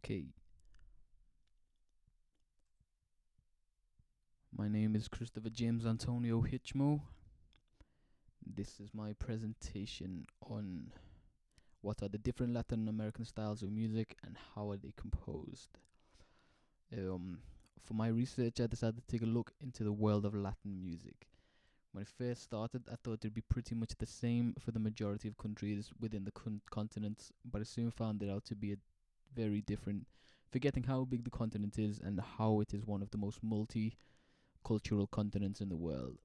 Okay, my name is Christopher James Antonio Hitchmough. This is my presentation on what are the different Latin American styles of music and how are they composed. Um, for my research, I decided to take a look into the world of Latin music. When I first started, I thought it'd be pretty much the same for the majority of countries within the continents, but I soon found it out to be very different, forgetting how big the continent is and how it is one of the most multi-cultural continents in the world.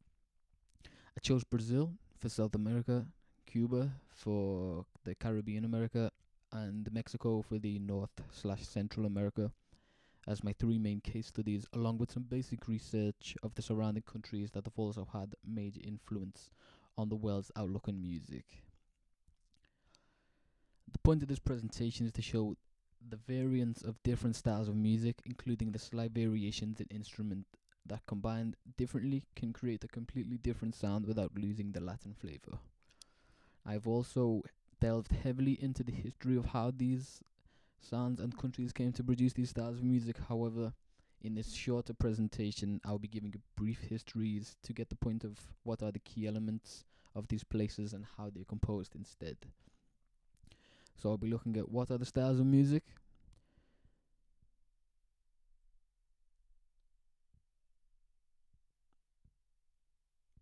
I chose Brazil for South America, Cuba for the Caribbean America, and Mexico for the North/Central America as my three main case studies, along with some basic research of the surrounding countries that have also had major influence on the world's outlook on music. The point of this presentation is to show the variance of different styles of music, including the slight variations in instrument that combined differently can create a completely different sound without losing the Latin flavor. I've also delved heavily into the history of how these sounds and countries came to produce these styles of music. However, in this shorter presentation, I'll be giving a brief histories to get the point of what are the key elements of these places and how they're composed instead. So I'll be looking at what are the styles of music,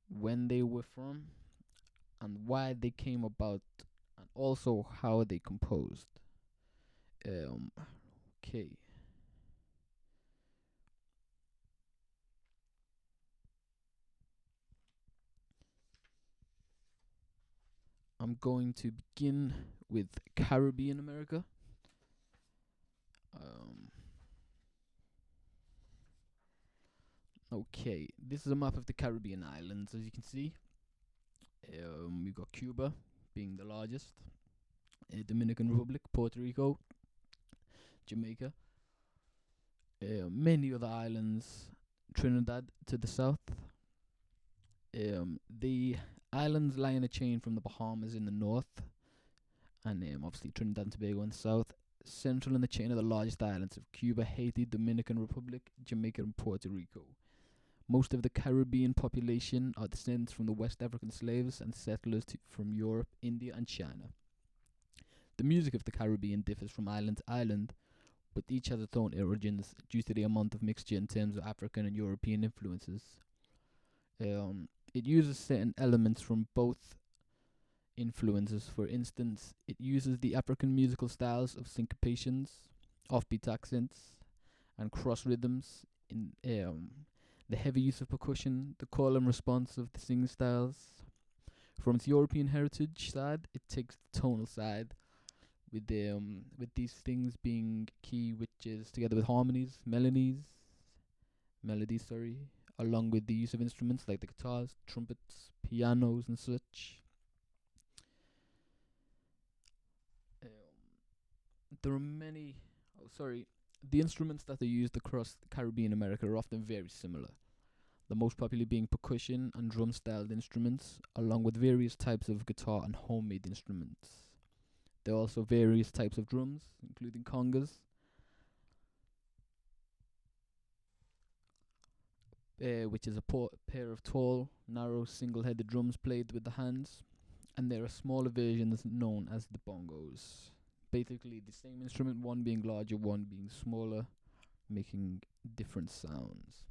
when they were from, and why they came about, and also how they composed. Okay. I'm going to begin with Caribbean America. Okay, this is a map of the Caribbean islands. As you can see, we've got Cuba being the largest, Dominican Republic, Puerto Rico, Jamaica, many other islands, Trinidad to the south. The islands lie in a chain from the Bahamas in the north, and obviously Trinidad and Tobago in the south. Central in the chain are the largest islands of Cuba, Haiti, Dominican Republic, Jamaica, and Puerto Rico. Most of the Caribbean population are descendants from the West African slaves and settlers from Europe, India, and China. The music of the Caribbean differs from island to island, but each has its own origins due to the amount of mixture in terms of African and European influences. It uses certain elements from both influences. For instance, it uses the African musical styles of syncopations, offbeat accents, and cross rhythms in the heavy use of percussion, the call and response of the singing styles. From its European heritage side, it takes the tonal side, with these things being key, which is together with melodies, along with the use of instruments like the guitars, trumpets, pianos, and such. There are many. The instruments that are used across Caribbean America are often very similar. The most popular being percussion and drum-styled instruments, along with various types of guitar and homemade instruments. There are also various types of drums, including congas, which is a pair of tall, narrow, single-headed drums played with the hands, and there are smaller versions known as the bongos. Basically the same instrument, one being larger, one being smaller, making different sounds.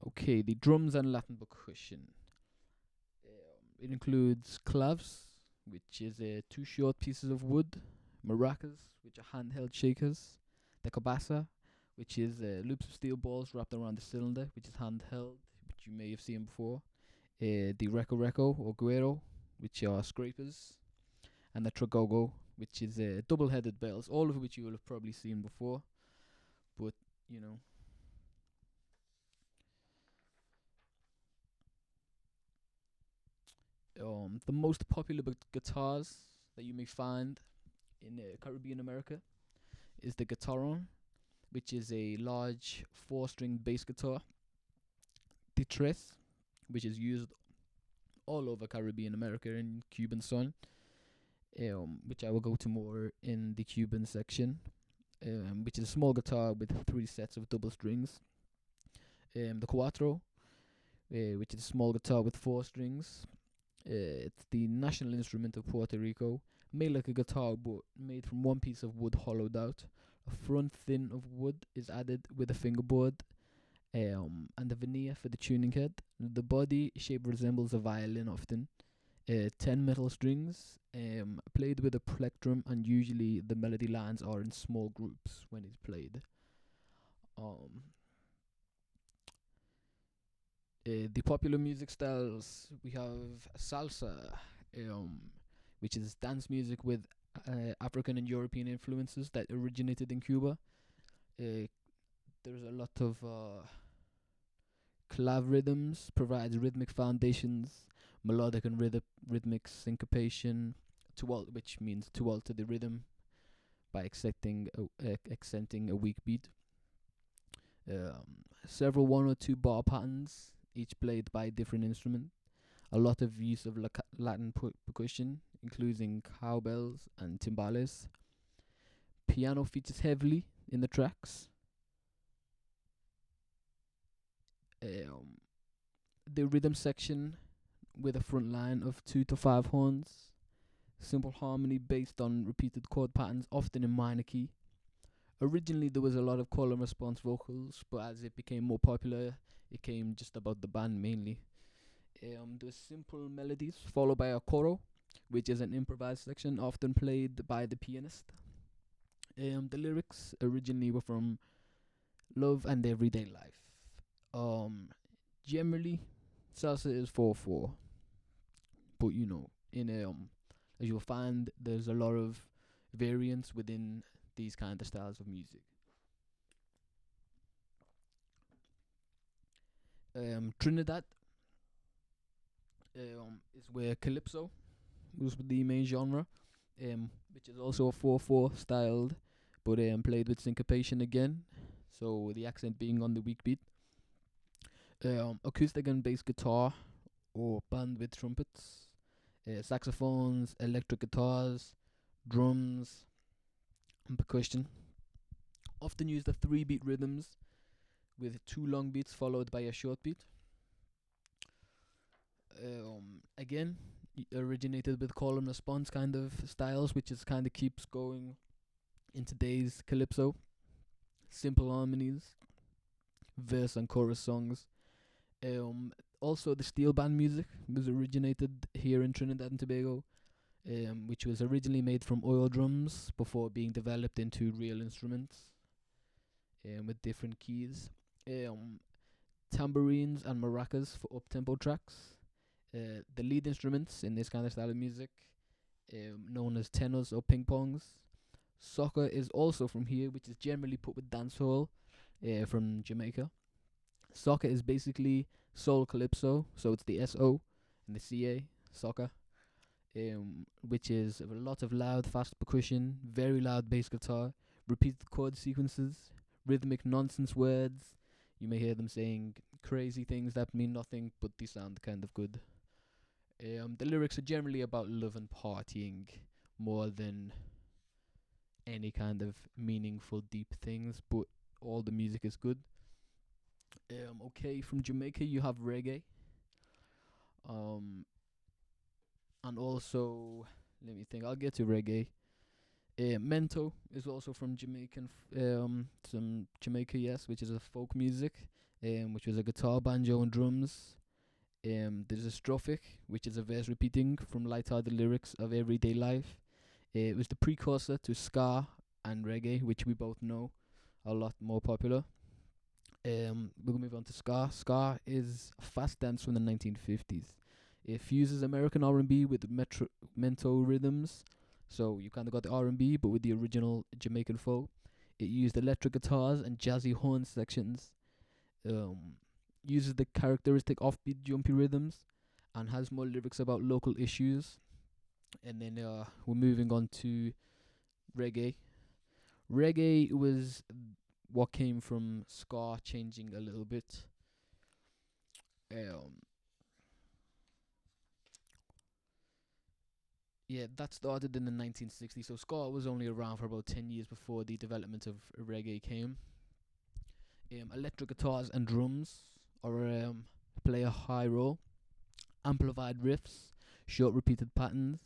Okay, the drums and Latin percussion. It includes clavs, which is two short pieces of wood, maracas, which are handheld shakers, the cabasa, which is loops of steel balls wrapped around the cylinder, which is handheld, which you may have seen before, the reco or guero, which are scrapers, and the tragogo, which is double-headed bells, all of which you will have probably seen before, but you know. The most popular guitars that you may find in Caribbean America is the guitarron, which is a large 4-string bass guitar, the tres, which is used all over Caribbean, America, and Cuban son, which I will go to more in the Cuban section, which is a small guitar with 3 sets of double strings. The cuatro, which is a small guitar with 4 strings. It's the national instrument of Puerto Rico, made like a guitar but made from one piece of wood hollowed out. A front thin of wood is added with a fingerboard, and the veneer for the tuning head. The body shape resembles a violin often. 10 metal strings, played with a plectrum, and usually the melody lines are in small groups when it's played. Um, the popular music styles, we have salsa, um, which is dance music with African and European influences that originated in Cuba. Uh, there's a lot of clav rhythms, provides rhythmic foundations, melodic and rhythmic syncopation, which means to alter the rhythm by accenting a weak beat. Several 1 or 2 bar patterns, each played by a different instrument. A lot of use of Latin percussion, including cowbells and timbales. Piano features heavily in the tracks. The rhythm section with a front line of 2 to 5 horns. Simple harmony based on repeated chord patterns, often in minor key. Originally, there was a lot of call and response vocals, but as it became more popular, it came just about the band mainly. There's simple melodies followed by a coro, which is an improvised section often played by the pianist. The lyrics originally were from love and everyday life. Generally, salsa is 4/4, but as you'll find, there's a lot of variance within these kind of styles of music. Trinidad is where calypso was the main genre, which is also a 4/4 styled, but played with syncopation again, so the accent being on the weak beat. Acoustic and bass guitar, or band with trumpets, saxophones, electric guitars, drums, and percussion. Often used the 3-beat rhythms with 2 long beats followed by a short beat. Again, originated with call and response kind of styles, which is kind of keeps going in today's calypso. Simple harmonies, verse and chorus songs. Also, the steel band music was originated here in Trinidad and Tobago, which was originally made from oil drums before being developed into real instruments with different keys. Tambourines and maracas for up-tempo tracks. The lead instruments in this kind of style of music, known as tenors or ping-pongs. Soca is also from here, which is generally put with dancehall from Jamaica. Soca is basically soul calypso, so it's the S-O and the C-A, soca, which is a lot of loud, fast percussion, very loud bass guitar, repeated chord sequences, rhythmic nonsense words. You may hear them saying crazy things that mean nothing, but they sound kind of good. The lyrics are generally about love and partying more than any kind of meaningful, deep things, but all the music is good. Okay, from Jamaica you have reggae. And also, let me think, I'll get to reggae. Mento is also from some Jamaica, yes, which is a folk music, which was a guitar, banjo, and drums. There's a strophic, which is a verse repeating from light-hearted lyrics of everyday life. It was the precursor to ska and reggae, which we both know are a lot more popular. We'll move on to ska. Ska is a fast dance from the 1950s. It fuses American R&B with mento rhythms, so you kind of got the R&B, but with the original Jamaican folk. It used electric guitars and jazzy horn sections. Uses the characteristic offbeat, jumpy rhythms, and has more lyrics about local issues. And then we're moving on to reggae. Reggae was what came from ska, changing a little bit. Yeah, that started in the 1960s. So ska was only around for about 10 years before the development of reggae came. Electric guitars and drums are play a high role. Amplified riffs, short repeated patterns,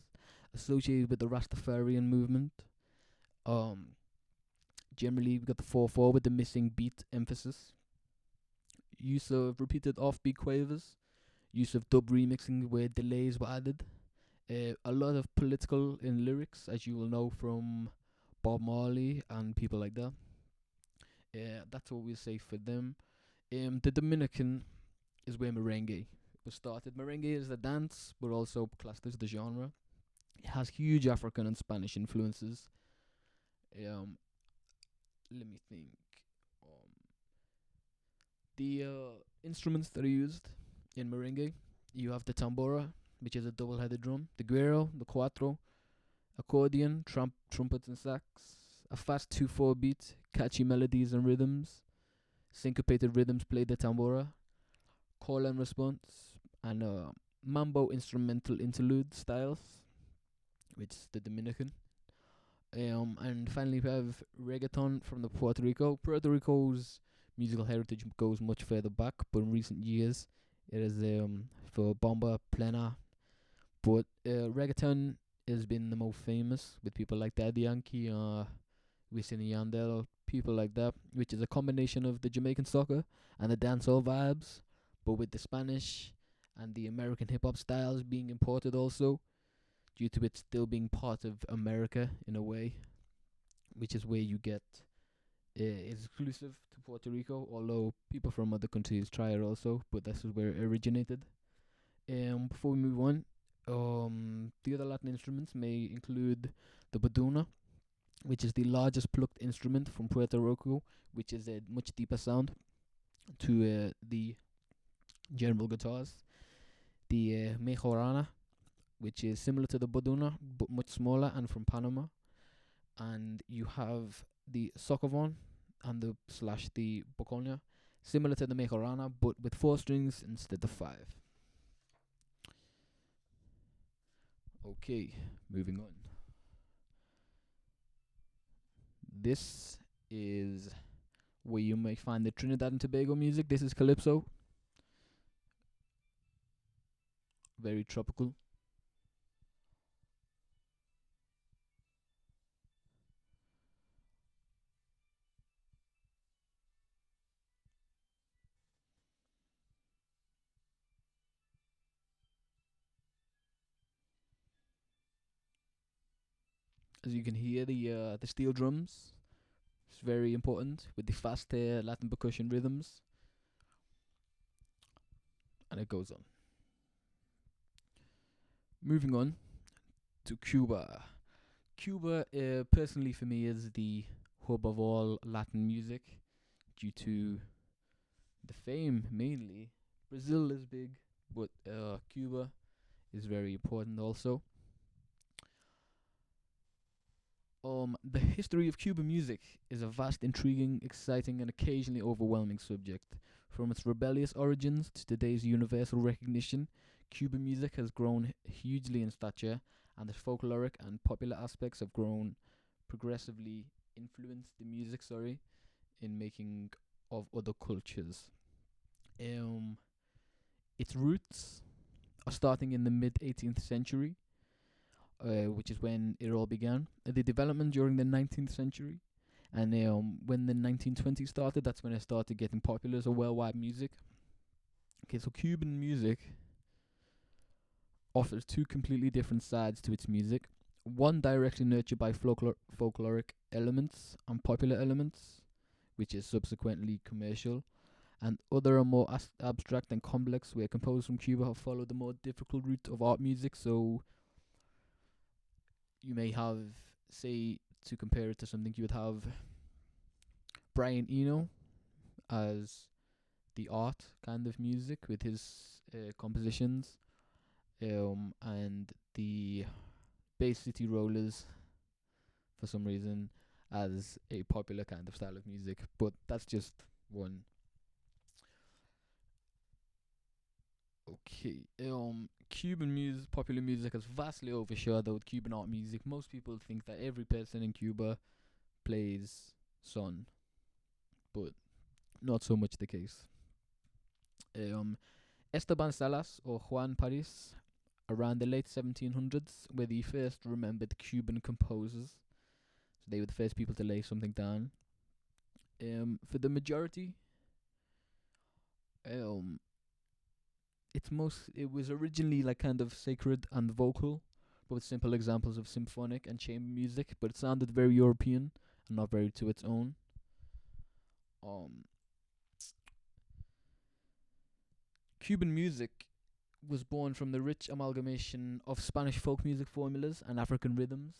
associated with the Rastafarian movement. Um, Generally, we got the 4/4 with the missing beat emphasis. Use of repeated offbeat quavers. Use of dub remixing where delays were added. A lot of political in lyrics, as you will know from Bob Marley and people like that. That's what we'll say for them. The Dominican is where merengue was started. Merengue is a dance, but also classed as the genre. It has huge African and Spanish influences. Um, Let me think. Um, the instruments that are used in merengue, you have the tambora, which is a double-headed drum, the güiro, the cuatro, accordion, trumpets and sax, a fast 2/4 beat, catchy melodies and rhythms, syncopated rhythms play the tambora, call and response, and mambo instrumental interlude styles, which is the Dominican. And finally we have reggaeton from the Puerto Rico. Puerto Rico's musical heritage goes much further back, but in recent years it is for bomba, plena. But reggaeton has been the most famous with people like Daddy Yankee, Wisin and Yandel, people like that, which is a combination of the Jamaican soca and the dancehall vibes, but with the Spanish and the American hip hop styles being imported also, due to it still being part of America in a way, which is where you get it's exclusive to Puerto Rico, although people from other countries try it also, but this is where it originated. Before we move on, the other Latin instruments may include the baduna, which is the largest plucked instrument from Puerto Rico, which is a much deeper sound to the general guitars. The mejorana, which is similar to the baduna but much smaller and from Panama. And you have the socavon and the boconia, similar to the mejorana but with 4 strings instead of 5. Okay, moving on. This is where you may find the Trinidad and Tobago music. This is calypso. Very tropical. As you can hear, the steel drums. It's very important with the fast Latin percussion rhythms, and it goes on. Moving on to Cuba. Cuba, personally for me, is the hub of all Latin music due to the fame mainly. Brazil is big, but Cuba is very important also. The history of Cuban music is a vast, intriguing, exciting, and occasionally overwhelming subject. From its rebellious origins to today's universal recognition, Cuban music has grown hugely in stature, and the folkloric and popular aspects have grown progressively influenced the music, in making of other cultures. Um, its roots are starting in the mid 18th century, which is when it all began. The development during the 19th century, and when the 1920s started, that's when it started getting popular as a worldwide music. Okay, so Cuban music offers 2 completely different sides to its music. One directly nurtured by folkloric elements and popular elements, which is subsequently commercial, and other are more abstract and complex, where composers from Cuba have followed the more difficult route of art music. So you may have, say, to compare it to something, you would have Brian Eno as the art kind of music with his compositions, and the Bay City Rollers for some reason as a popular kind of style of music, but that's just one. Okay, Cuban music, popular music, has vastly overshadowed Cuban art music. Most people think that every person in Cuba plays son, but not so much the case. Um, Esteban Salas or Juan Paris, around the late 1700s, were the first remembered Cuban composers. So they were the first people to lay something down. For the majority, um, it was originally like kind of sacred and vocal, but with simple examples of symphonic and chamber music. But it sounded very European and not very to its own. Um, Cuban music was born from the rich amalgamation of Spanish folk music formulas and African rhythms.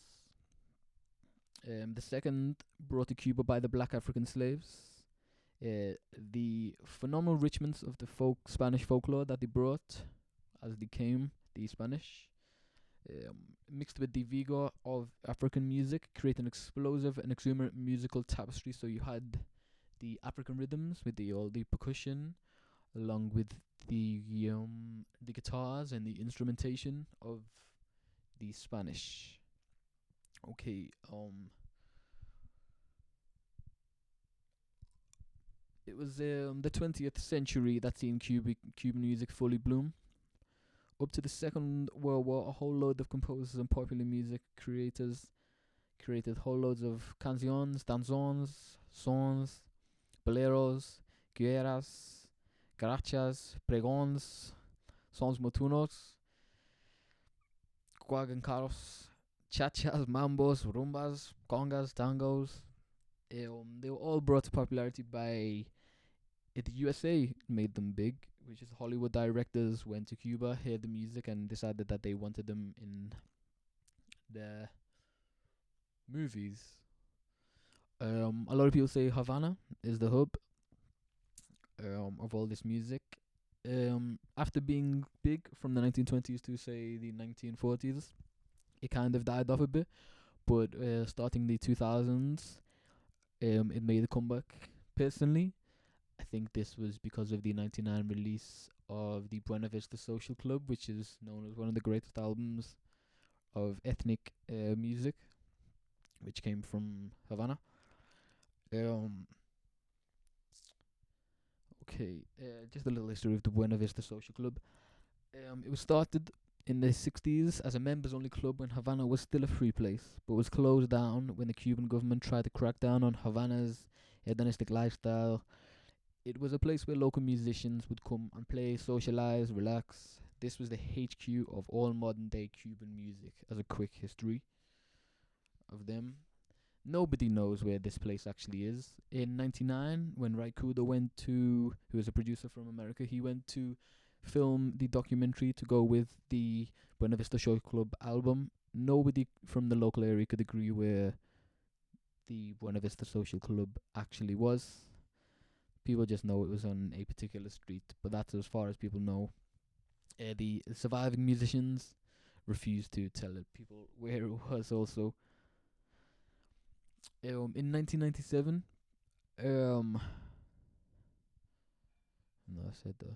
The second, brought to Cuba by the black African slaves. The phenomenal richments of the Spanish folklore that they brought as they came, the Spanish, mixed with the vigor of African music, create an explosive and exuberant musical tapestry. So you had the African rhythms with all the percussion, along with the guitars and the instrumentation of the Spanish. Okay, it was the 20th century that seen Cuban music fully bloom. Up to the Second World War, a whole load of composers and popular music creators created whole loads of canciones, danzons, sons, boleros, guerras, garachas, pregons, sons motunos, guagancaros, chachas, mambos, rumbas, congas, tangos. They were all brought to popularity by the USA. Made them big, which is Hollywood directors went to Cuba, heard the music, and decided that they wanted them in their movies. A lot of people say Havana is the hub of all this music. After being big from the 1920s to say the 1940s, it kind of died off a bit. But starting the 2000s, it made a comeback. Personally, I think this was because of the 1999 release of the Buena Vista Social Club, which is known as one of the greatest albums of ethnic music, which came from Havana. Okay, just a little history of the Buena Vista Social Club. It was started in the 60s as a members-only club when Havana was still a free place, but was closed down when the Cuban government tried to crack down on Havana's hedonistic lifestyle. It was a place where local musicians would come and play, socialize, relax. This was the HQ of all modern-day Cuban music, as a quick history of them. Nobody knows where this place actually is. In '99, when Ray Kudo who was a producer from America, he went to film the documentary to go with the Buena Vista Social Club album. Nobody from the local area could agree where the Buena Vista Social Club actually was. People just know it was on a particular street, but that's as far as people know. The surviving musicians refused to tell people where it was also. In 1997, no, I said that.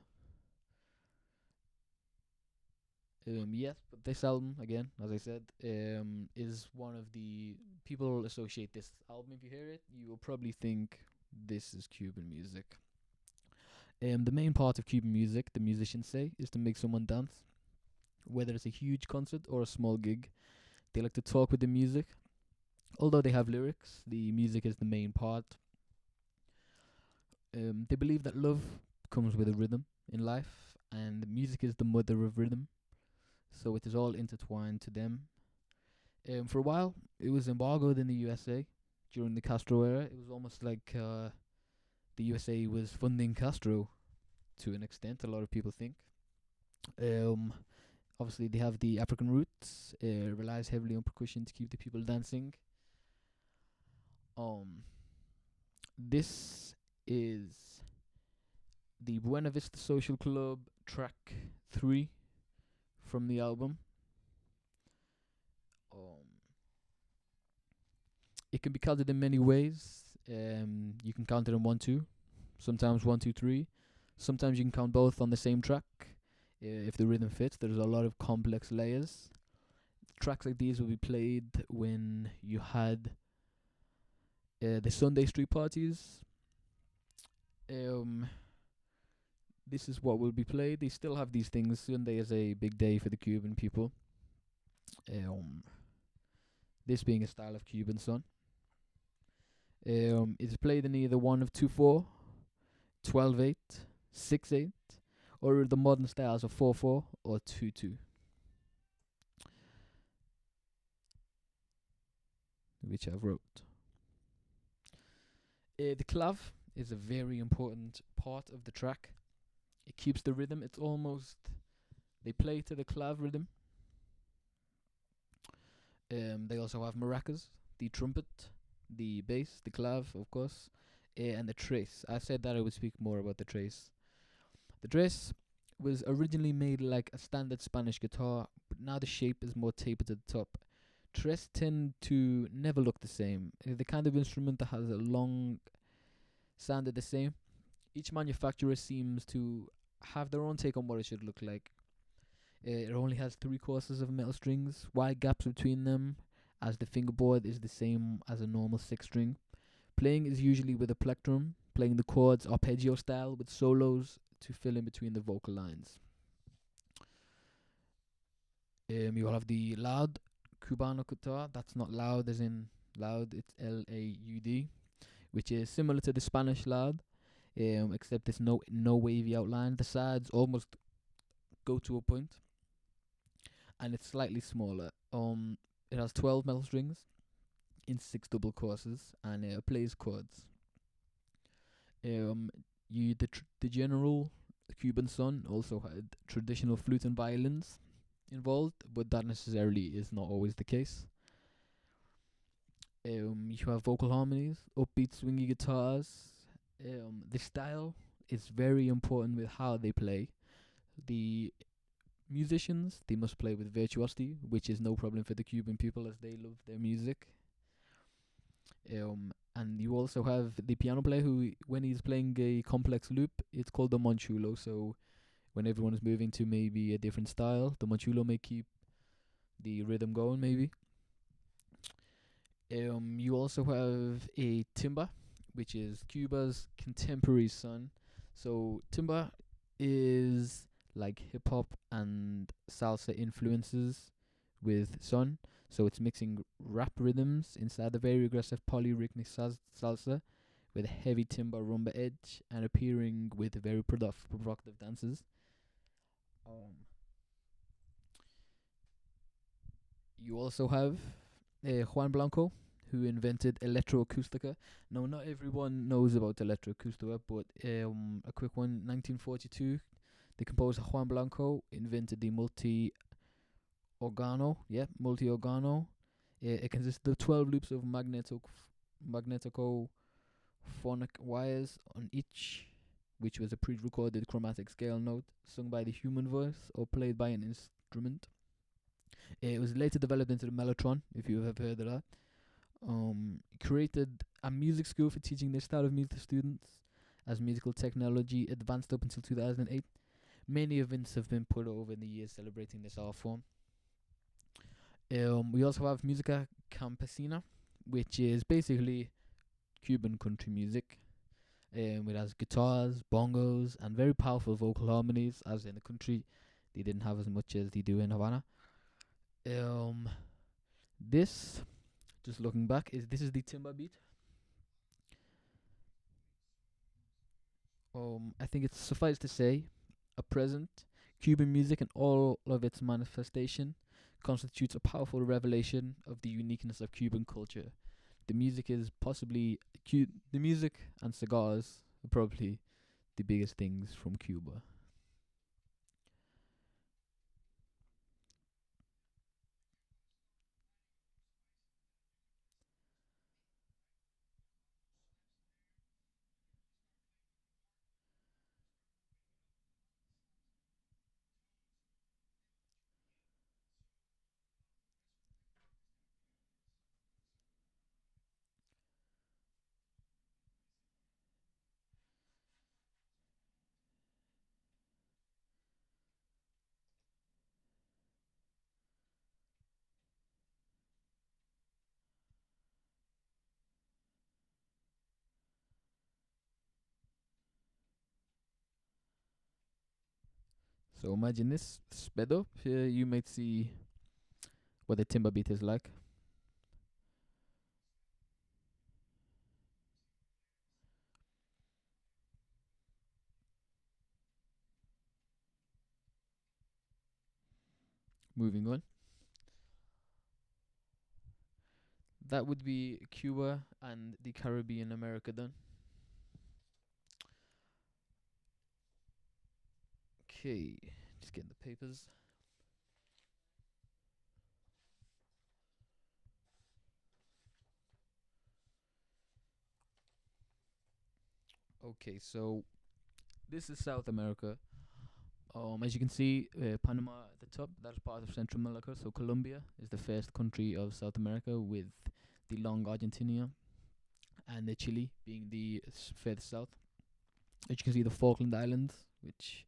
Yes, but this album, again, as I said, is one of the people associate this album. If you hear it, you will probably think this is Cuban music. The main part of Cuban music, the musicians say, is to make someone dance, whether it's a huge concert or a small gig. They like to talk with the music. Although they have lyrics, the music is the main part. They believe that love comes with a rhythm in life, and music is the mother of rhythm. So it is all intertwined to them. For a while, it was embargoed in the USA during the Castro era. It was almost like the USA was funding Castro to an extent, a lot of people think. Obviously, they have the African roots, relies heavily on percussion to keep the people dancing. This is the Buena Vista Social Club track 3 from the album. It can be counted in many ways. You can count it in 1, 2, sometimes 1, 2, 3. Sometimes you can count both on the same track. if the rhythm fits. There's a lot of complex layers. Tracks like these will be played when you had the Sunday street parties. Um, this is what will be played. They still have these things. Sunday is a big day for the Cuban people. Um, this being a style of Cuban son. It's played in either 1 of 2/4, 12/8, 6/8, or the modern styles of 4/4 or 2/2, which I've wrote. The clav is a very important part of the track. It keeps the rhythm. It's almost they play to the clav rhythm. They also have maracas, the trumpet, the bass, the clav, of course, and the trace. I said that I would speak more about the trace. The trace was originally made like a standard Spanish guitar, but now the shape is more tapered to the top. Tres tend to never look the same. The kind of instrument that has a long sounded the same. Each manufacturer seems to have their own take on what it should look like. It only has 3 courses of metal strings, wide gaps between them, as the fingerboard is the same as a normal 6 string. Playing is usually with a plectrum, playing the chords arpeggio style with solos to fill in between the vocal lines. You will have the loud Cubano guitar. That's not loud as in loud, it's Laud, which is similar to the Spanish loud, except there's no wavy outline. The sides almost go to a point, and it's slightly smaller. It has 12 metal strings in 6 double courses, and it plays chords. The general Cuban son also had traditional flute and violins involved, but that necessarily is not always the case. You have vocal harmonies, upbeat swingy guitars. The style is very important with how they play. The musicians, they must play with virtuosity, which is no problem for the Cuban people as they love their music. And you also have the piano player who, when he's playing a complex loop, it's called the manchulo. So when everyone is moving to maybe a different style, the manchulo may keep the rhythm going maybe. You also have a timba, which is Cuba's contemporary son. So timba is like hip hop and salsa influences with son. So it's mixing rap rhythms inside the very aggressive polyrhythmic salsa with a heavy timba rumba edge and appearing with very provocative dances. You also have Juan Blanco, who invented electroacoustica. Now, not everyone knows about electroacoustica, but a quick one: 1942, the composer Juan Blanco invented the multi-organo. It consists of 12 loops of magnetophonic wires on each, which was a pre-recorded chromatic scale note sung by the human voice or played by an instrument. It was later developed into the mellotron, if you have heard of that. Created a music school for teaching this style of music to students. As musical technology advanced up until 2008, many events have been put over in the years celebrating this art form. We also have Musica Campesina, which is basically Cuban country music. It has guitars, bongos, and very powerful vocal harmonies, as in the country they didn't have as much as they do in Havana. This, just looking back, this is the timba beat. I think it's suffice to say, at present, Cuban music in all of its manifestation constitutes a powerful revelation of the uniqueness of Cuban culture. The music is possibly the music and cigars are probably the biggest things from Cuba. So imagine this sped up. Here you might see what the timber beat is like. Moving on. That would be Cuba and the Caribbean America done. Okay, just getting the papers. Okay, so this is South America. As you can see, Panama at the top, that's part of Central America. So Colombia is the first country of South America, with the long Argentina and the Chile being the further south. As you can see, the Falkland Islands, which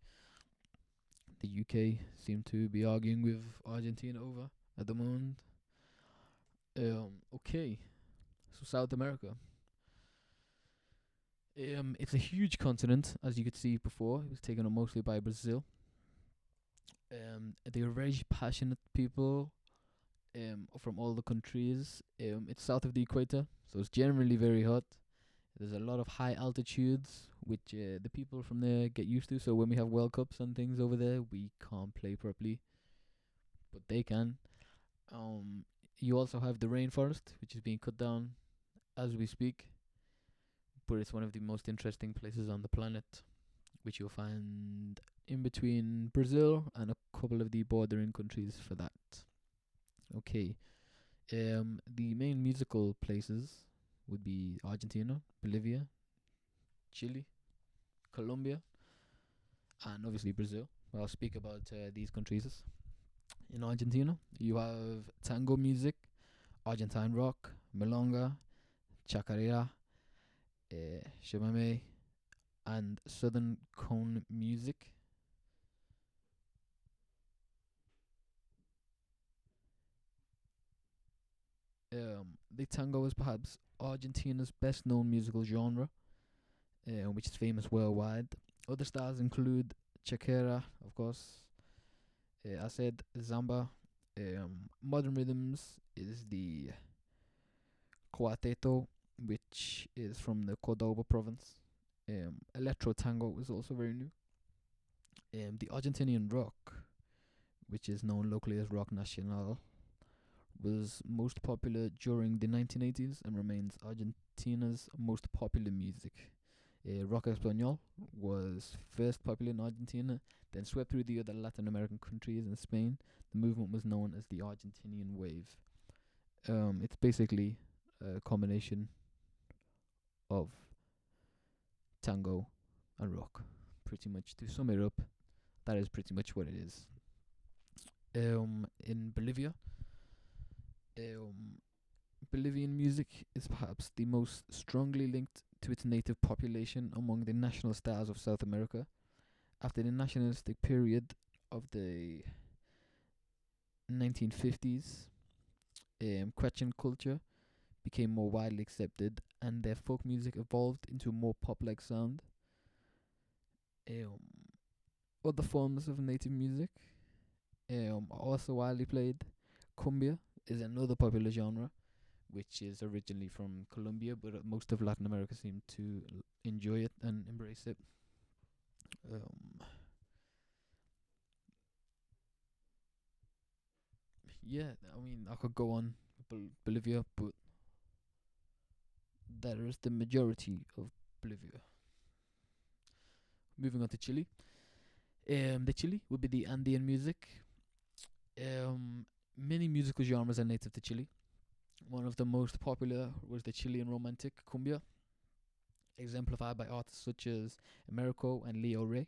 the UK seem to be arguing with Argentina over at the moment. Okay, so South America. It's a huge continent, as you could see before. It was taken up mostly by Brazil. They are very passionate people. From all the countries. It's south of the equator, so it's generally very hot. There's a lot of high altitudes, which the people from there get used to. So when we have World Cups and things over there, we can't play properly, but they can. You also have the rainforest, which is being cut down as we speak, but it's one of the most interesting places on the planet, which you'll find in between Brazil and a couple of the bordering countries for that. Okay. The main musical places would be Argentina, Bolivia, Chile, Colombia, and obviously Brazil. I'll speak about these countries. In Argentina, you have tango music, Argentine rock, milonga, chacarera, chamamé, and southern cone music. The tango is perhaps Argentina's best known musical genre, which is famous worldwide. Other styles include chacarera, of course. I said samba. Modern rhythms is the cuarteto, which is from the Cordoba province. Electro tango is also very new. The Argentinian rock, which is known locally as rock nacional, was most popular during the 1980s and remains Argentina's most popular music. Rock español was first popular in Argentina, then swept through the other Latin American countries and Spain. The movement was known as the Argentinian Wave. It's basically a combination of tango and rock, pretty much. To sum it up, that is pretty much what it is. In Bolivia, Bolivian music is perhaps the most strongly linked to its native population among the national styles of South America. After the nationalistic period of the 1950s, Quechan culture became more widely accepted, and their folk music evolved into a more pop-like sound. Um, Other forms of native music are also widely played. Cumbia is another popular genre, which is originally from Colombia, but most of Latin America seem to enjoy it and embrace it. Yeah, I mean, I could go on Bolivia, but that is the majority of Bolivia. Moving on to Chile. The Chile would be the Andean music. Many musical genres are native to Chile. One of the most popular was the Chilean romantic cumbia, exemplified by artists such as Americo and Leo Rey.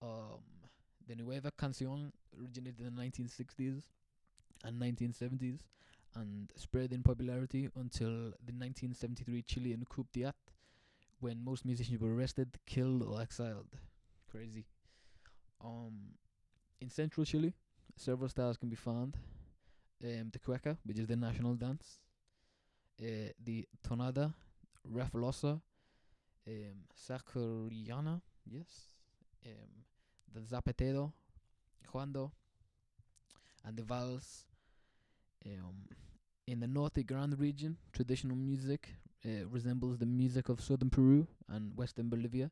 Um, the Nueva Canción originated in the 1960s and 1970s and spread in popularity until the 1973 Chilean coup d'etat, when most musicians were arrested, killed, or exiled. Crazy. Um, in central Chile, several styles can be found. The cueca, which is the national dance. The tonada, rafalosa, sacariana, yes. the zapatero, juando, and the vals. Um, in the Norte Grande region, traditional music resembles the music of southern Peru and western Bolivia,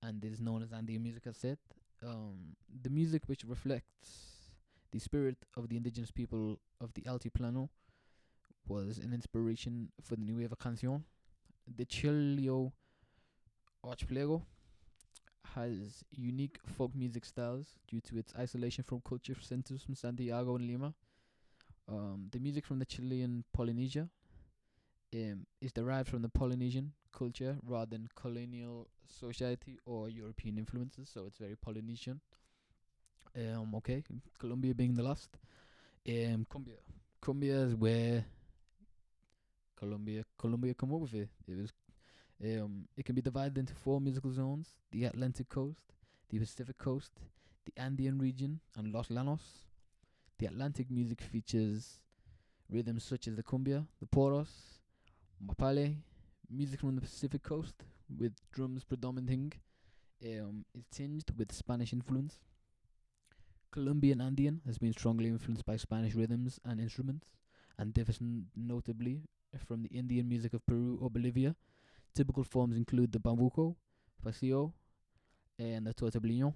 and is known as Andean music, as said. The music which reflects the spirit of the indigenous people of the Altiplano was an inspiration for the Nueva Canción. The Chilio Archipelago has unique folk music styles due to its isolation from culture centers from Santiago and Lima. The music from the Chilean Polynesia is derived from the Polynesian culture rather than colonial society or European influences, so it's very Polynesian. Okay, Colombia being the last. Cumbia. Cumbia is where Colombia come up with it. It can be divided into four musical zones: the Atlantic coast, the Pacific coast, the Andean region, and Los Llanos. The Atlantic music features rhythms such as the cumbia, the poros, mapale. Music from the Pacific coast, with drums predominating, is tinged with Spanish influence. Colombian Andean has been strongly influenced by Spanish rhythms and instruments, and differs notably from the Indian music of Peru or Bolivia. Typical forms include the bambuco, paseo, and the tortablino,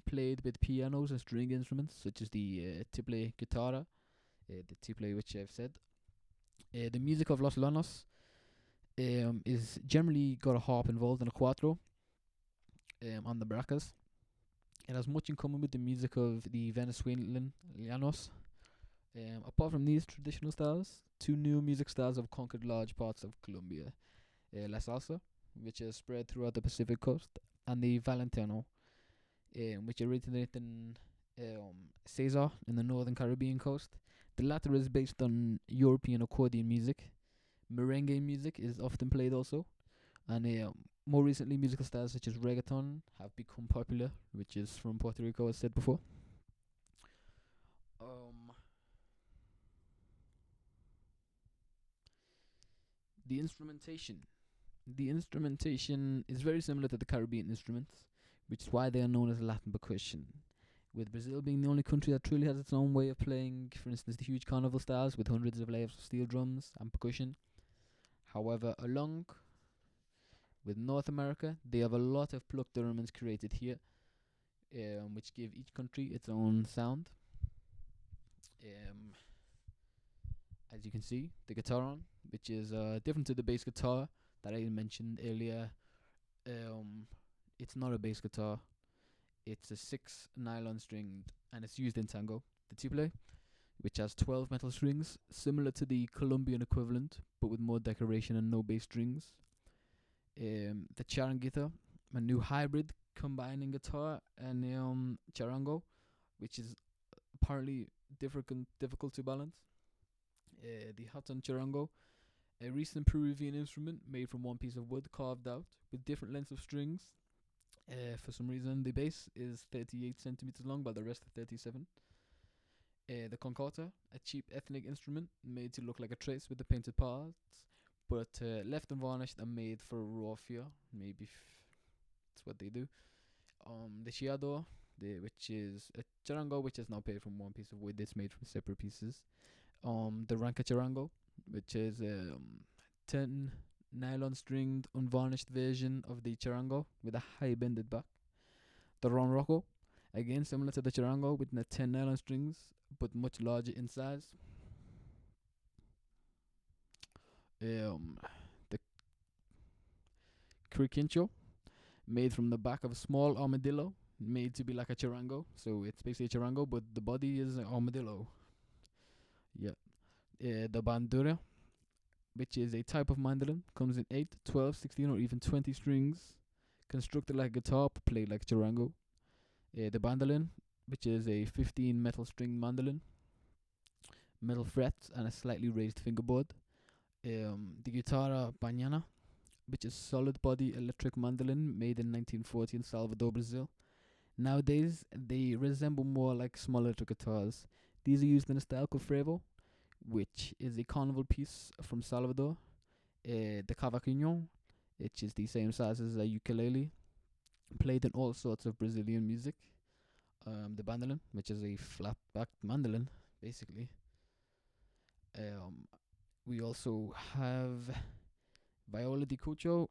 played with pianos and string instruments such as the tiple guitarra, the tiple which I've said. The music of Los Llanos is generally got a harp involved and a cuatro on the maracas. It has much in common with the music of the Venezuelan Llanos. Apart from these traditional styles, two new music styles have conquered large parts of Colombia. La salsa, which is spread throughout the Pacific coast, and the valentino, which originated in Cesar in the northern Caribbean coast. The latter is based on European accordion music. Merengue music is often played also, and more recently, musical styles such as reggaeton have become popular, which is from Puerto Rico, as said before. The instrumentation. The instrumentation is very similar to the Caribbean instruments, which is why they are known as Latin percussion. With Brazil being the only country that truly has its own way of playing, for instance, the huge carnival styles with hundreds of layers of steel drums and percussion. However, along with North America, they have a lot of plucked instruments created here, which give each country its own sound. Um, as you can see, the guitar, which is different to the bass guitar that I mentioned earlier. It's not a bass guitar. It's a 6 nylon stringed, and it's used in tango. The tiple, which has 12 metal strings, similar to the Colombian equivalent, but with more decoration and no bass strings. The charanguita, a new hybrid combining guitar and charango, which is apparently difficult to balance. The hatan charango, a recent Peruvian instrument made from one piece of wood carved out with different lengths of strings. For some reason, the bass is 38 centimeters long, while the rest are 37. The concata, a cheap ethnic instrument made to look like a trace with the painted parts, but left unvarnished and made for raw feel. Maybe that's what they do. The chiador, which is a charango which is not made from one piece of wood; it's made from separate pieces. The ranca charango, which is 10 nylon stringed unvarnished version of the charango with a high bended back. The ronroco, again similar to the charango with the 10 nylon strings but much larger in size. The criquincho, made from the back of a small armadillo, made to be like a charango. So it's basically a charango, but the body is an armadillo. Yeah. The bandura, which is a type of mandolin, comes in 8, 12, 16, or even 20 strings, constructed like a guitar, but played like charango. The bandolin, which is a 15 metal string mandolin, metal frets, and a slightly raised fingerboard. The guitarra banana, which is solid body electric mandolin made in 1940 in Salvador, Brazil. Nowadays, they resemble more like small electric guitars. These are used in a style called frevo, which is a carnival piece from Salvador. The cavaquinho, which is the same size as a ukulele. played in all sorts of Brazilian music. The bandolin, which is a flat-backed mandolin, basically. Um, we also have viola di cuccio,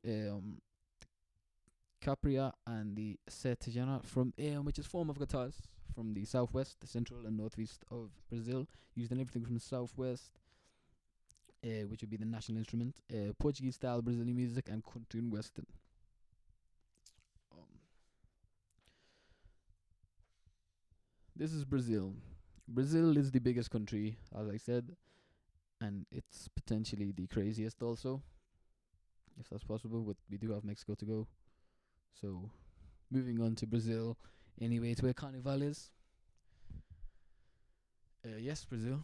capria, and the setejana from which is form of guitars from the southwest, the central, and northeast of Brazil, used in everything from the southwest, which would be the national instrument, Portuguese style Brazilian music, and country and western. Um, this is Brazil. Brazil is the biggest country, as I said, and it's potentially the craziest also, if that's possible. But we do have Mexico to go. So, moving on to Brazil. Anyway, it's where Carnival is. Yes, Brazil.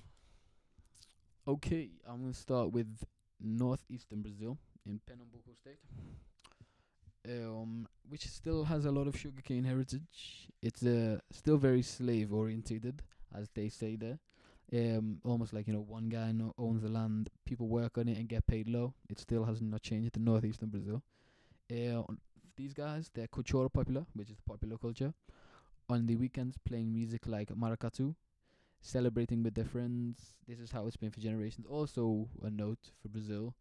Okay, I'm gonna start with northeastern Brazil in Pernambuco state, which still has a lot of sugarcane heritage. It's still very slave orientated, as they say there. Almost like one guy owns the land, people work on it and get paid low. It still has not changed in northeastern Brazil. These guys, they're cultura popular, which is the popular culture. On the weekends, playing music like maracatu, celebrating with their friends. This is how it's been for generations. Also, a note for Brazil,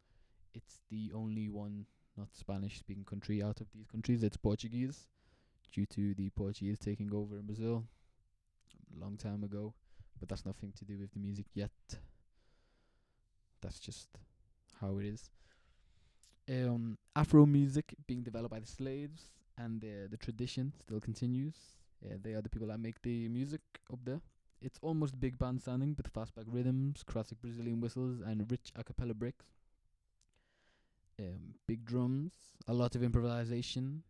it's the only one not Spanish-speaking country out of these countries. It's Portuguese, due to the Portuguese taking over in Brazil a long time ago. But that's nothing to do with the music yet. That's just how it is. Afro music being developed by the slaves, and the tradition still continues. They are the people that make the music up there. It's almost big band sounding with fastback rhythms, classic Brazilian whistles, and rich a cappella breaks. Big drums, a lot of improvisation,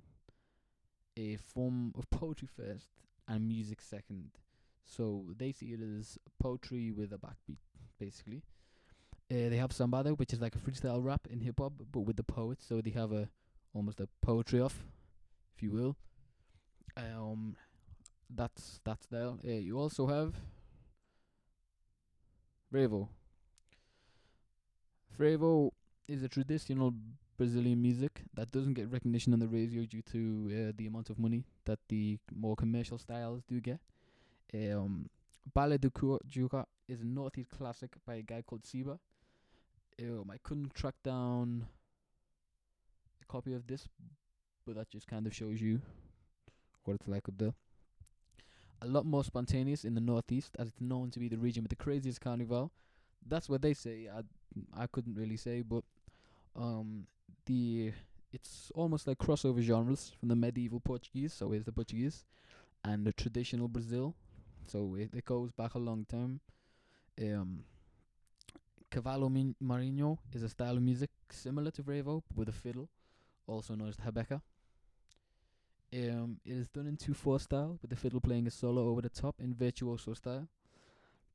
a form of poetry first and music second. So they see it as poetry with a backbeat, basically. They have sambada, which is like a freestyle rap in hip hop, but with the poets. So they have almost a poetry off, if you will. That's there. You also have Frevo. Frevo is a traditional Brazilian music that doesn't get recognition on the radio due to the amount of money that the more commercial styles do get. Ballet do Juca is a northeast classic by a guy called Siba. I couldn't track down a copy of this, but that just kind of shows you what it's like up there. A lot more spontaneous in the northeast, as it's known to be the region with the craziest carnival. That's what they say. I couldn't really say, but it's almost like crossover genres from the medieval Portuguese, so is the Portuguese, and the traditional Brazil, so it goes back a long time. Cavalo Marinho is a style of music similar to Frevo, but with a fiddle, also known as Rebeca. It is done in 2/4 style, with the fiddle playing a solo over the top in virtuoso style.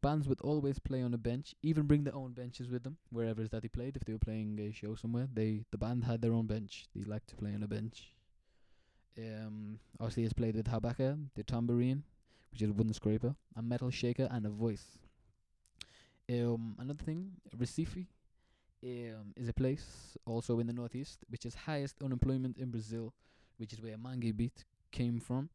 Bands would always play on a bench, even bring their own benches with them, wherever it is that they played. If they were playing a show somewhere, the band had their own bench. They liked to play on a bench. Obviously it's played with Rebeca, the tambourine, which is a wooden scraper, a metal shaker, and a voice. Another thing, Recife is a place also in the northeast, which is highest unemployment in Brazil, which is where Mangue beat came from,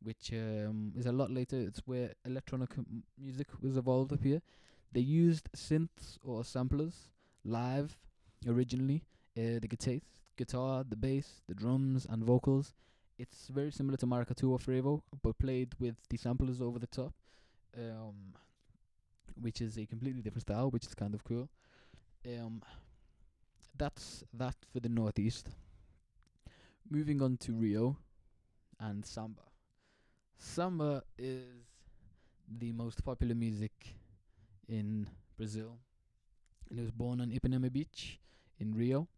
which is a lot later. It's where electronic music was evolved up here. They used synths or samplers live originally. The guitar, the bass, the drums, and vocals. It's very similar to maracatu or frevo, but played with the samplers over the top, which is a completely different style, which is kind of cool. That's that for the northeast. Moving on to Rio and samba. Samba is the most popular music in Brazil, and it was born on Ipanema Beach in Rio.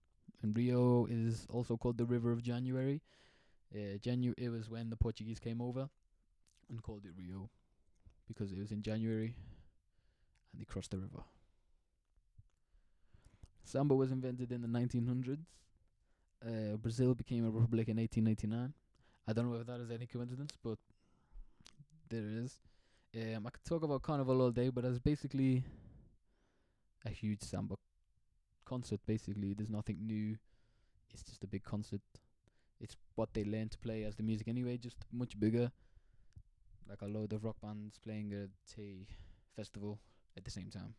And Rio is also called the River of January. It was when the Portuguese came over and called it Rio because it was in January and they crossed the river. Samba was invented in the 1900s. Brazil became a republic in 1899. I don't know if that is any coincidence, but there it is. I could talk about Carnival all day, but it's basically a huge samba concert. Basically, there's nothing new. It's just a big concert. It's what they learn to play as the music anyway, just much bigger. Like a load of rock bands playing at a festival at the same time,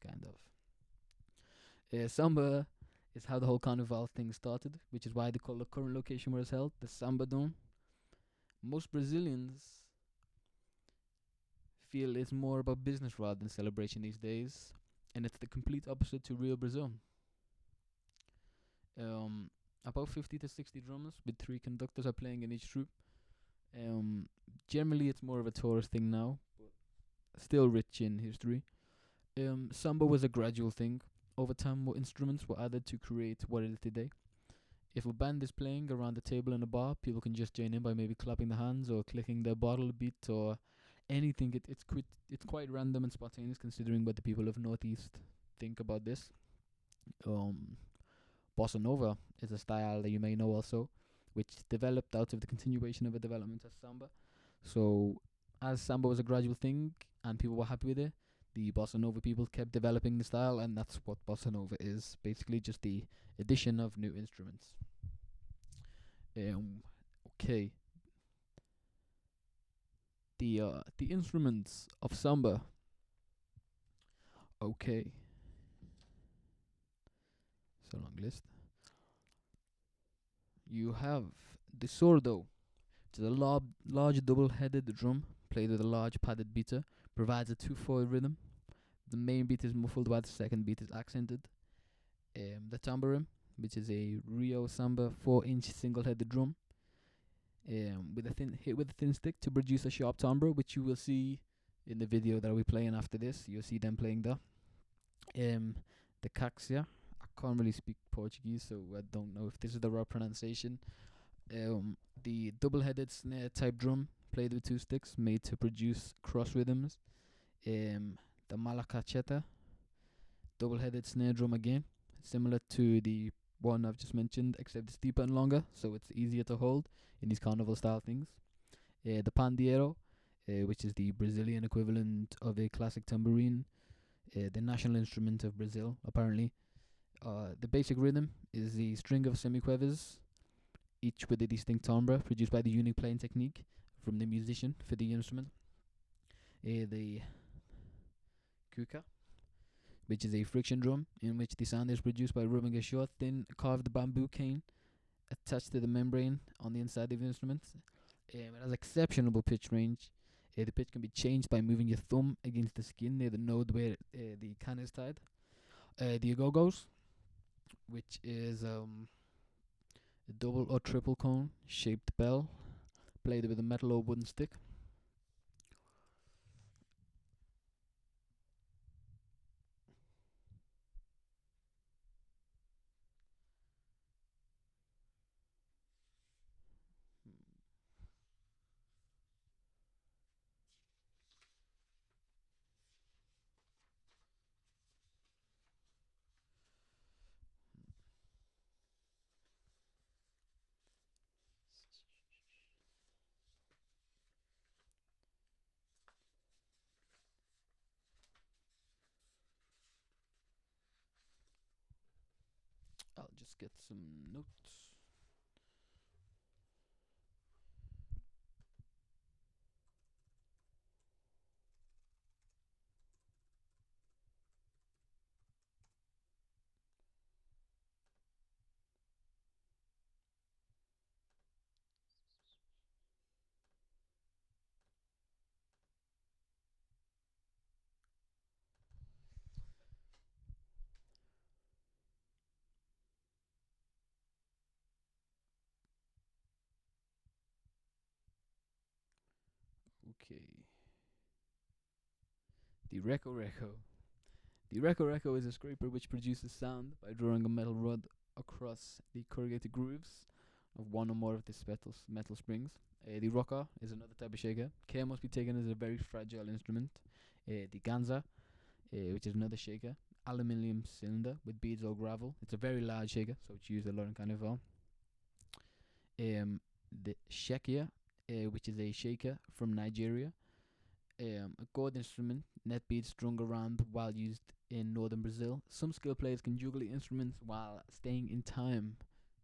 kind of. Samba is how the whole carnival thing started, which is why they call the current location where it's held the Samba Dome. Most Brazilians feel it's more about business rather than celebration these days, and it's the complete opposite to Rio Brazil. Um, about 50 to 60 drummers with 3 conductors are playing in each troop. Um, Generally, it's more of a tourist thing now, but still rich in history. Samba was a gradual thing. Over time, more instruments were added to create what it is today. If a band is playing around the table in a bar, people can just join in by maybe clapping their hands or clicking their bottle a bit or anything. It's quite random and spontaneous considering what the people of Northeast think about this. Um, Bossa Nova is a style that you may know also, which developed out of the continuation of a development as samba. So, as samba was a gradual thing and people were happy with it, the bossa nova people kept developing the style, and that's what bossa nova is. Basically, just the addition of new instruments. Um, okay, the instruments of samba. Okay, so long list. You have the sordo, which is a large double-headed drum played with a large padded beater, provides a 2/4 rhythm. The main beat is muffled while the second beat is accented. The tambourine, which is a Rio Samba 4-inch single-headed drum, with a hit with a thin stick to produce a sharp timbre, which you will see in the video that I'll be playing after this. You'll see them playing that. The caxia. I can't really speak Portuguese, so I don't know if this is the right pronunciation. The double-headed snare type drum played with 2 sticks, made to produce cross rhythms. The malacacheta, double-headed snare drum again, similar to the one I've just mentioned, except it's deeper and longer, so it's easier to hold in these carnival-style things. The pandeiro, which is the Brazilian equivalent of a classic tambourine, the national instrument of Brazil, apparently. The basic rhythm is the string of semiquavers, each with a distinct timbre, produced by the unique playing technique from the musician for the instrument. The kuka, which is a friction drum in which the sound is produced by rubbing a short, thin, carved bamboo cane attached to the membrane on the inside of the instrument. It has exceptional pitch range. The pitch can be changed by moving your thumb against the skin near the node where the can is tied. The agogos, which is a double or triple cone shaped bell played with a metal or wooden stick. I'll just get some notes. Okay. The Reco Reco. The Reco Reco is a scraper which produces sound by drawing a metal rod across the corrugated grooves of one or more of the metal springs. The rocker is another type of shaker. Care must be taken as a very fragile instrument. The ganza, which is another shaker. Aluminium cylinder with beads or gravel. It's a very large shaker, so it's used a lot in carnival. The shekia, which is a shaker from Nigeria. A chord instrument, net beads strung around while used in northern Brazil. Some skilled players can juggle the instruments while staying in time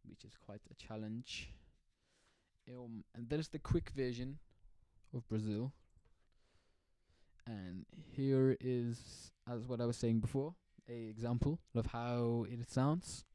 which is quite a challenge. And there's the quick version of Brazil. And here is, as what I was saying before, a example of how it sounds.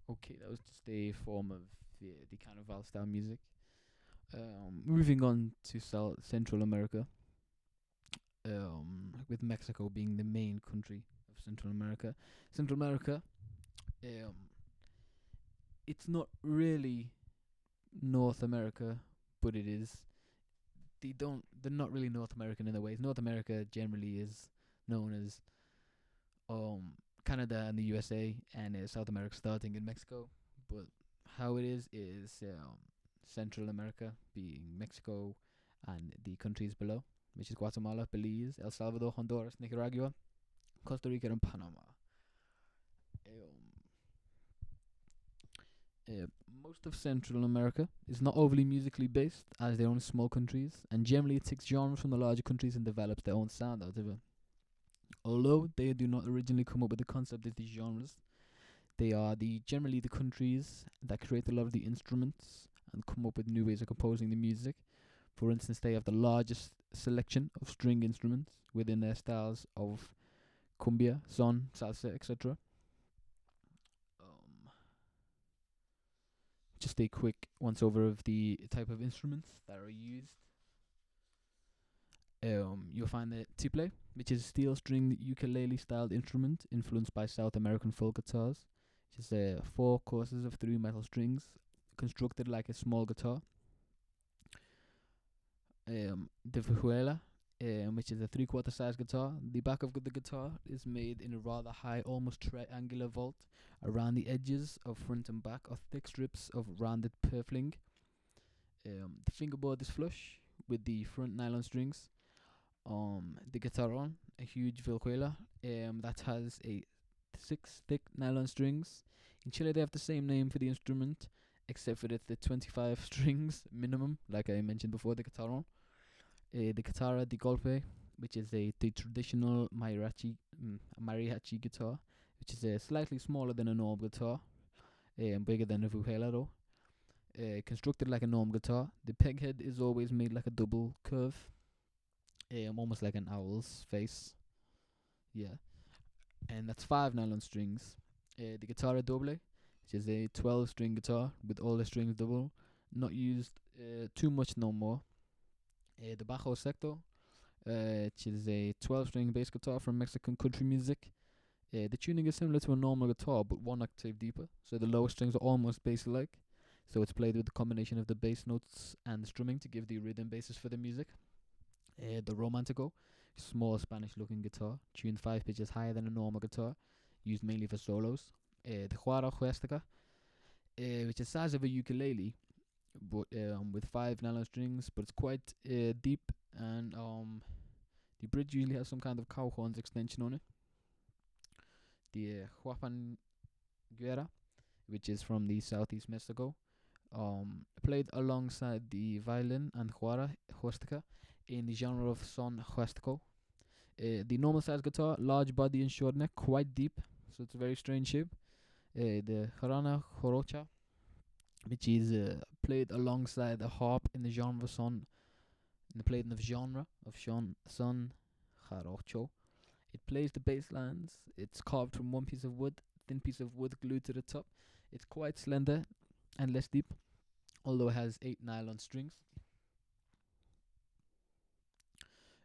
Okay, that was just a form of the Carnival style music. Moving on to Central America, with Mexico being the main country of Central America. Central America, um, it's not really North America, but it is. They're not really North American in the ways. North America generally is known as Canada and the USA, and South America starting in Mexico. But how it is Central America being Mexico and the countries below, which is Guatemala, Belize, El Salvador, Honduras, Nicaragua, Costa Rica, and Panama. Most of Central America is not overly musically based, as they're only small countries, and generally it takes genres from the larger countries and develops their own sound out of it. Although they do not originally come up with the concept of these genres, they are generally the countries that create a lot of the instruments and come up with new ways of composing the music. For instance, they have the largest selection of string instruments within their styles of cumbia, son, salsa, etc. Just a quick once over of the type of instruments that are used. You'll find the tiple, which is a steel-stringed ukulele-styled instrument influenced by South American folk guitars. Which is 4 courses of 3 metal strings, constructed like a small guitar. The vihuela, which is a 3/4 size guitar. The back of the guitar is made in a rather high, almost triangular vault. Around the edges of front and back are thick strips of rounded purfling. The fingerboard is flush with the front nylon strings. The guitarron, a huge vihuela, that has 6 thick nylon strings. In Chile, they have the same name for the instrument, except for the 25 strings minimum, like I mentioned before, the guitarron. The guitarra de golpe, which is the traditional mariachi guitar, which is slightly smaller than a normal guitar, bigger than a vihuela though. Constructed like a normal guitar, the peg head is always made like a double curve, almost like an owl's face. Yeah, and that's 5 nylon strings. The guitarra doble, which is a 12-string guitar with all the strings double, not used too much no more. The bajo secto, which is a 12-string bass guitar from Mexican country music. The tuning is similar to a normal guitar, but 1 octave deeper, so the lower strings are almost bass-like. So it's played with the combination of the bass notes and the strumming to give the rhythm basis for the music. The romantico, small Spanish-looking guitar, tuned 5 pitches higher than a normal guitar, used mainly for solos. The guara huestica, which is the size of a ukulele, but with 5 nylon strings, but it's quite deep, and the bridge usually has some kind of cow horns extension on it. The huapanguera, which is from the southeast Mexico, played alongside the violin and guara huestica in the genre of son huestico. The normal size guitar, large body and short neck, quite deep, so it's a very strange shape. The jarana jorocha, which is played alongside the harp in the genre of son, in the genre of son jarocho. It plays the bass lines. It's carved from one piece of wood, thin piece of wood glued to the top. It's quite slender and less deep, although it has 8 nylon strings.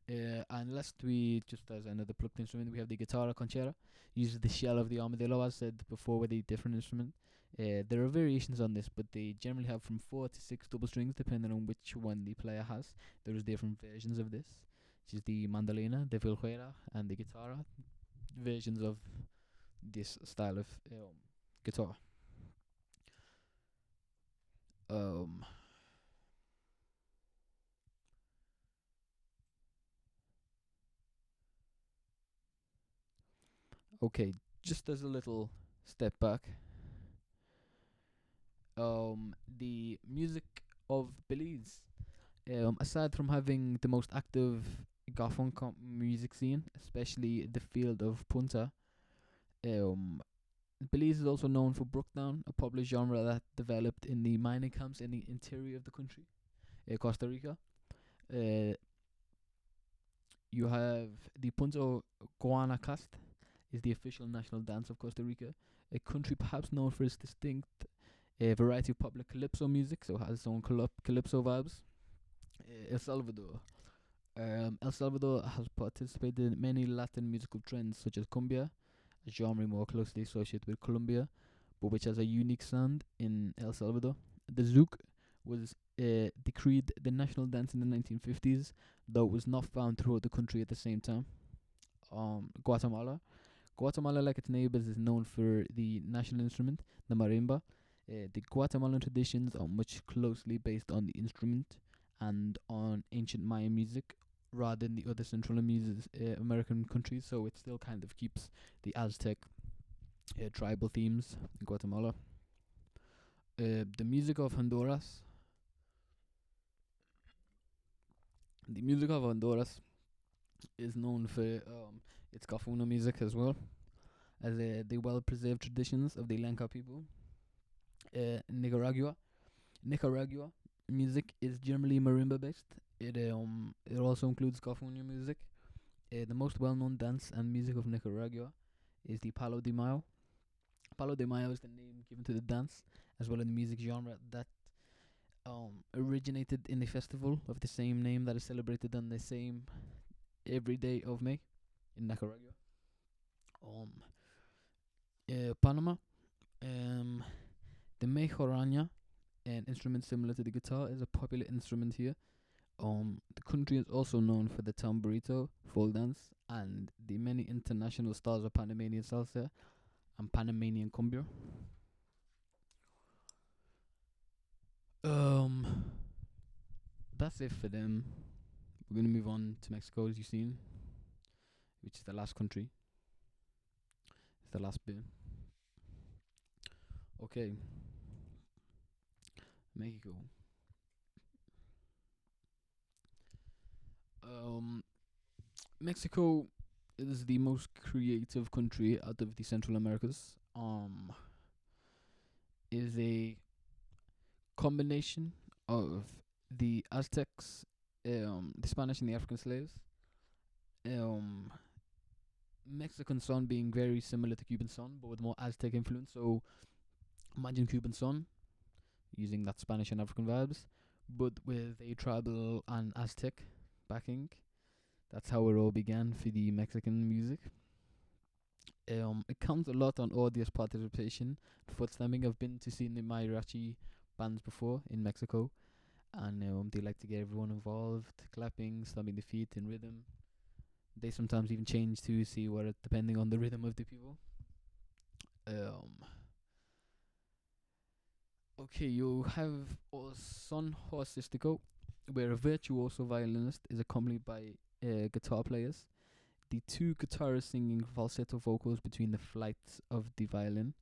And last, we just as another plucked instrument, we have the guitarra conchera. Uses the shell of the armadillo, as said before, with a different instrument. There are variations on this, but they generally have from 4 to 6 double strings, depending on which one the player has. There's different versions of this, which is the mandolina, the vihuela, and the guitarra versions of this style of guitar. Um, okay, just as a little step back, the music of Belize, aside from having the most active Garfunkel music scene, especially the field of punta, um, Belize is also known for Brookdown, a popular genre that developed in the mining camps in the interior of the country, Costa Rica. Uh, you have the Punto Guanacaste, is the official national dance of Costa Rica, a country perhaps known for its distinct variety of popular calypso music, so it has its own calypso vibes. El Salvador. El Salvador has participated in many Latin musical trends such as cumbia, a genre more closely associated with Colombia, but which has a unique sound in El Salvador. The zouk was decreed the national dance in the 1950s, though it was not found throughout the country at the same time. Guatemala. Guatemala, like its neighbors, is known for the national instrument, the marimba. The Guatemalan traditions are much closely based on the instrument and on ancient Mayan music rather than the other Central American countries, so it still kind of keeps the Aztec tribal themes in Guatemala. The music of Honduras. The music of Honduras is known for its Cafuna music as well as the well-preserved traditions of the Lenca people. Nicaragua music is generally marimba based. It also includes California music. The most well-known dance and music of Nicaragua is the Palo de Mayo. Palo de Mayo is the name given to the dance as well as the music genre that originated in the festival of the same name that is celebrated on the same every day of May in Nicaragua. Panama. The mejorana, an instrument similar to the guitar, is a popular instrument here. The country is also known for the tamborito, folk dance, and the many international styles of Panamanian salsa and Panamanian cumbia. That's it for them. We're gonna move on to Mexico, as you've seen, which is the last country. It's the last bit. Okay, Mexico. Mexico is the most creative country out of the Central Americas. Is a combination of the Aztecs, the Spanish and the African slaves. Um, Mexican son being very similar to Cuban son, but with more Aztec influence. So imagine Cuban son using that Spanish and African vibes, but with a tribal and Aztec backing. That's how it all began for the Mexican music. It counts a lot on audience participation, foot stamping. I've been to see the mariachi bands before in Mexico, and they like to get everyone involved, clapping, stamping the feet in rhythm. They sometimes even change to see what depending on the rhythm of the people. Okay, you have son horsistico, where a virtuoso violinist is accompanied by guitar players. The two guitarists singing falsetto vocals between the flights of the violin.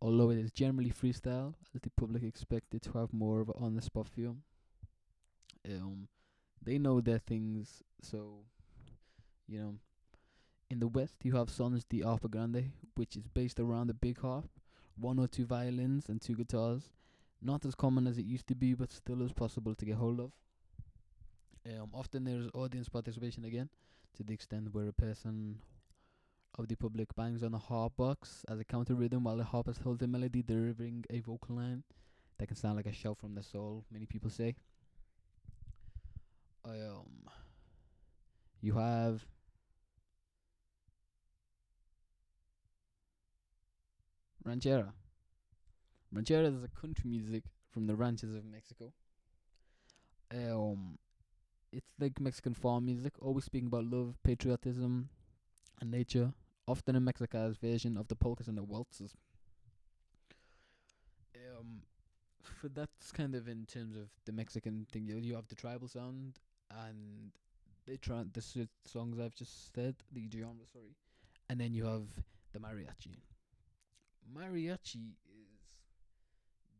Although it is generally freestyle, as the public expect it to have more of an on-the-spot feel. They know their things, so you know. In the West, you have Sons de Arpa Grande, which is based around the big harp, one or two violins and two guitars. Not as common as it used to be, but still is possible to get hold of. Often there is audience participation again, to the extent where a person of the public bangs on the harp box as a counter rhythm while the harpist holds the melody, delivering a vocal line that can sound like a shout from the soul, many people say. Um, you have ranchera. Ranchera is a country music from the ranches of Mexico. Um, it's like Mexican farm music, always speaking about love, patriotism, and nature. Often in Mexico's version of the polkas and the waltzes. Um, for that's kind of in terms of the Mexican thing. You have the tribal sound, and they try the songs I've just said, the genre, sorry, and then you have the mariachi. Mariachi is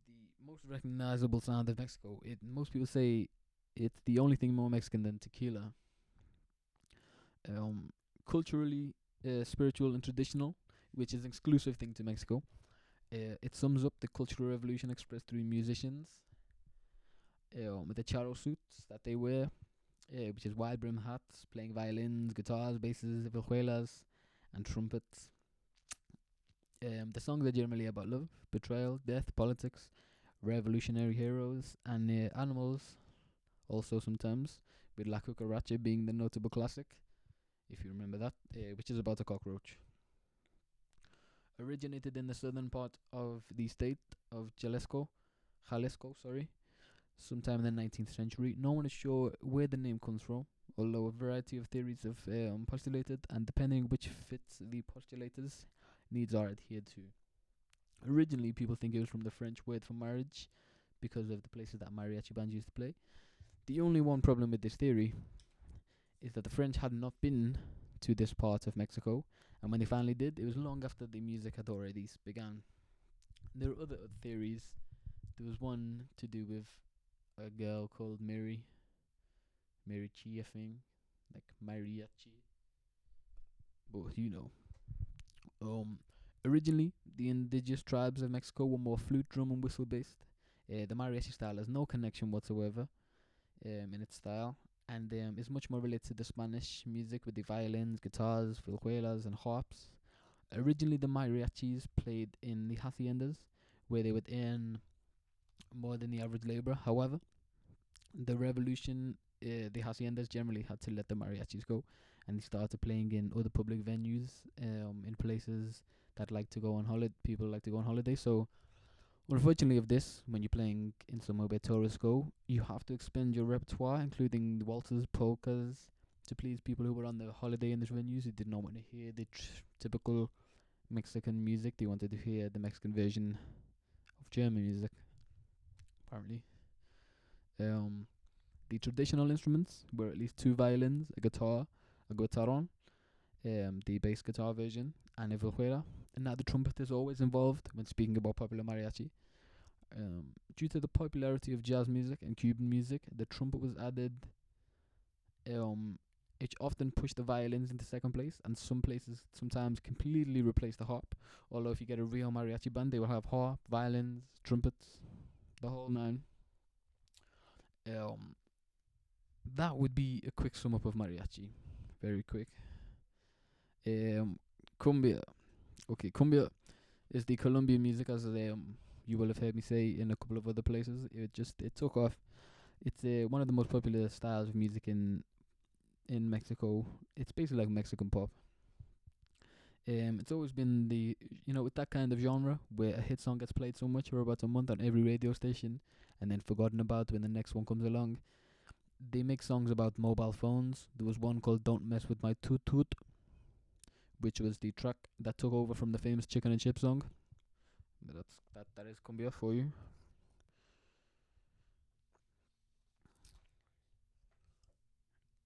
the most recognizable sound of Mexico. It most people say it's the only thing more Mexican than tequila. Um, culturally, spiritual, and traditional, which is an exclusive thing to Mexico. It sums up the cultural revolution expressed through musicians. The charro suits that they wear, which is wide brim hats, playing violins, guitars, basses, vihuelas, and trumpets. The songs are generally about love, betrayal, death, politics, revolutionary heroes, and animals, also sometimes, with La Cucaracha being the notable classic, if you remember that, which is about a cockroach. Originated in the southern part of the state of Jalisco, sorry, sometime in the 19th century. No one is sure where the name comes from, although a variety of theories have postulated, and depending which fits the postulators, needs are adhered to. Originally, people think it was from the French word for marriage because of the places that mariachi bands used to play. The only one problem with this theory is that the French had not been to this part of Mexico, and when they finally did, it was long after the music had already began. There are other theories. There was one to do with a girl called Mary Chi, I think, like mariachi, but you know. Um, Originally, the indigenous tribes of Mexico were more flute, drum, and whistle based. The mariachi style has no connection whatsoever in its style, and is much more related to the Spanish music with the violins, guitars, vihuelas, and harps. Originally, the mariachis played in the haciendas, where they would earn more than the average laborer. However, the revolution, the haciendas generally had to let the mariachis go, and they started playing in other public venues, in places that like to go on holiday. People like to go on holiday. So, unfortunately, of this, when you're playing in somewhere where tourists go, you have to expend your repertoire, including the waltzes, polkas, to please people who were on the holiday in these venues who did not want to hear the typical Mexican music. They wanted to hear the Mexican version of German music, apparently. Um, the traditional instruments were at least two violins, a guitar, a guitarron, the bass guitar version, and a vihuela. And now the trumpet is always involved when speaking about popular mariachi. Due to the popularity of jazz music and Cuban music, the trumpet was added. It often pushed the violins into second place, and some places sometimes completely replace the harp. Although if you get a real mariachi band, they will have harp, violins, trumpets, the whole nine. Um, that would be a quick sum up of mariachi, very quick. Cumbia. Okay, cumbia is the Colombian music, as you will have heard me say in a couple of other places. It took off. It's one of the most popular styles of music in Mexico. It's basically like Mexican pop. It's always been with that kind of genre where a hit song gets played so much for about a month on every radio station and then forgotten about when the next one comes along. They make songs about mobile phones. There was one called "Don't Mess with My Toot Toot," which was the track that took over from the famous Chicken and Chip song. But that is cumbia for you.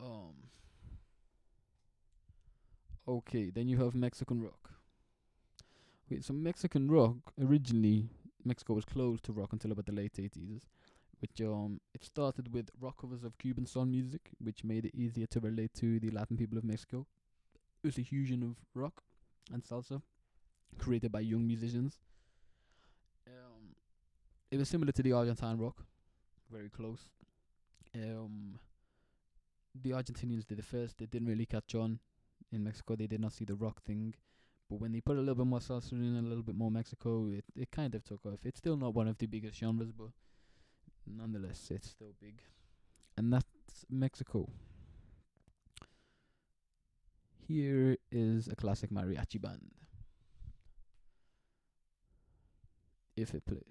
Um. Okay, then you have Mexican rock. Okay, so Mexican rock originally Mexico was closed to rock until about the late 80s, which it started with rock covers of Cuban son music, which made it easier to relate to the Latin people of Mexico. It was a fusion of rock and salsa created by young musicians. Um, it was similar to the Argentine rock, very close. Um, the Argentinians did it first. They didn't really catch on. in Mexico. They did not see the rock thing, but when they put a little bit more salsa in, a little bit more Mexico, it kind of took off. It's still not one of the biggest genres, but nonetheless, it's still big. And that's Mexico. Here is a classic mariachi band, if it plays.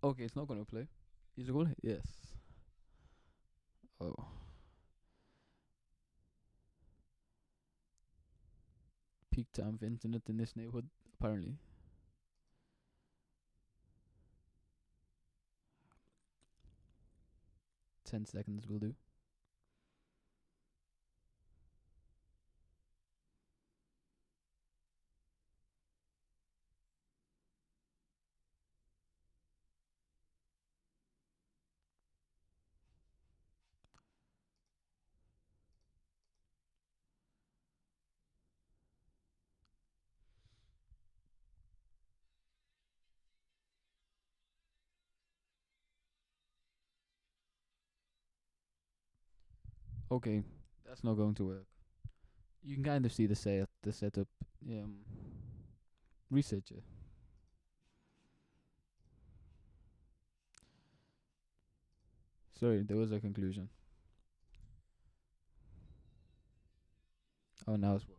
Okay, it's not gonna play. Is it going? Yes. Oh. Peak time for internet in this neighborhood, apparently. Ten seconds will do. Okay, that's not going to work. You can kind of see the setup. Research it. Sorry, there was a conclusion. Oh, now it's working.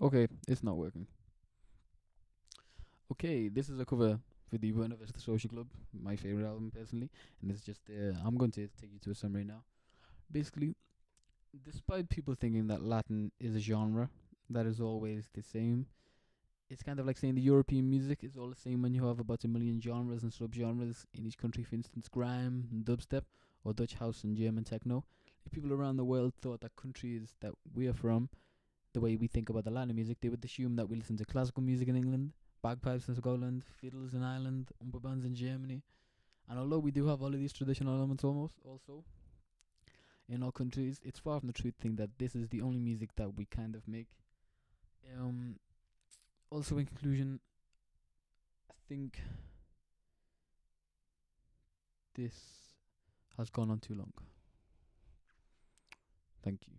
Okay, it's not working. Okay, this is a cover for the Buena Vista Social Club, my favorite album personally, and it's just I'm going to take you to a summary now. Basically, despite people thinking that Latin is a genre that is always the same, it's kind of like saying the European music is all the same when you have about a million genres and subgenres in each country. For instance, grime and dubstep, or Dutch house and German techno. If people around the world thought that countries that we are from, the way we think about the Latin music, they would assume that we listen to classical music in England, bagpipes in Scotland, fiddles in Ireland, umpa bands in Germany. And although we do have all of these traditional elements almost also in our countries, it's far from the truth thing that this is the only music that we kind of make. Um, Also, in conclusion, I think this has gone on too long. Thank you.